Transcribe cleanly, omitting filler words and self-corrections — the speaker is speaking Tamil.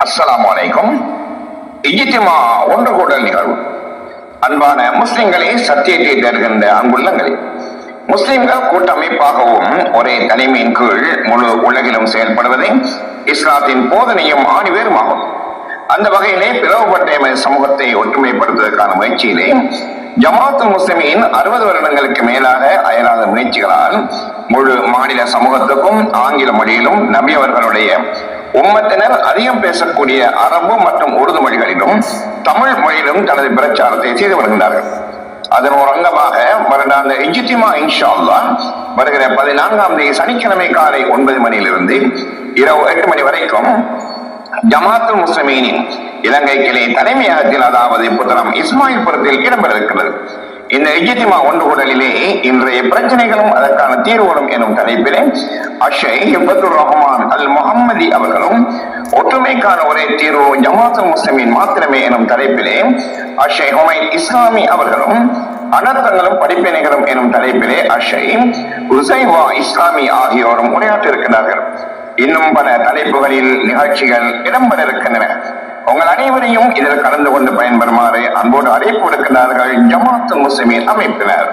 அஸ்ஸலாமு அலைக்கும். இஜ்திமா ஒன்று கூடல் நிகழ்வு. அன்பான முஸ்லிம்களே, சத்தியத்தை தருகின்ற அன்புள்ளங்களே, முஸ்லிம்கள் கூட்டமைப்பாகவும் ஒரே தலைமையின் கீழ் முழு உலகிலும் செயல்படுவதே இஸ்லாத்தின் போதனையும் ஆணிவேருமாகும். அந்த வகையிலே பிளவுபட்ட சமூகத்தை ஒற்றுமைப்படுத்துவதற்கான முயற்சியிலே ஜமாத்துல் முஸ்லிமீன் 60 வருடங்களுக்கு மேலாக அயராத முயற்சிகளால் முழு மாநில சமூகத்துக்கும் ஆங்கில மொழியிலும் நபி அவர்களுடைய உம்மத்தினர் அதிகம் பேசக்கூடிய அரபு மற்றும் உருது மொழிகளிலும் தமிழ் மொழியிலும் தனது பிரச்சாரத்தை செய்து வருகின்றார்கள். அதன் ஒரு அங்கமாக வருடாந்த இஜ்திமா இன்ஷா அல்லாஹ் வருகிற 14ஆம் தேதி சனிக்கிழமை காலை 9 மணியிலிருந்து இரவு 8 மணி வரைக்கும் ஜமாத்துல் முஸ்லிமீனின் இலங்கை கிளை தலைமையகத்தில், அதாவது புத்தளம் இஸ்மாயில்புரத்தில் இடம்பெற இருக்கிறது. இந்த இஜ்திமா ஒன்று கூடலிலே இன்றைய பிரச்சனைகளும் அதற்கான தீர்வுகளும் எனும் தலைப்பிலே அஷேக் ஹிஃபத்துர் ரஹ்மான் அல் முஹம்மதி அவர்களும், ஒற்றுமைக்கான ஒரே தீர்வு ஜமாத்துல் முஸ்லிமீன் மாத்திரமே எனும் தலைப்பிலே அஷேக் ஹுமைன் இஸ்லாமி அவர்களும், அனர்த்தங்களும் படிப்பினைகளும் எனும் தலைப்பிலே அஷேக் உசைவா இஸ்லாமி ஆகியோரும் உரையாற்ற இருக்கிறார்கள். இன்னும் பல தலைப்புகளில் நிகழ்ச்சிகள் இடம்பெற இருக்கின்றன. உங்கள் அனைவரையும் இதில் கலந்து கொண்டு பயன்பெறுமாறு அன்போடு அழைப்பு விடுக்கிறார்கள் ஜமாத்துல் முஸ்லிமீன் அமைப்பினர்.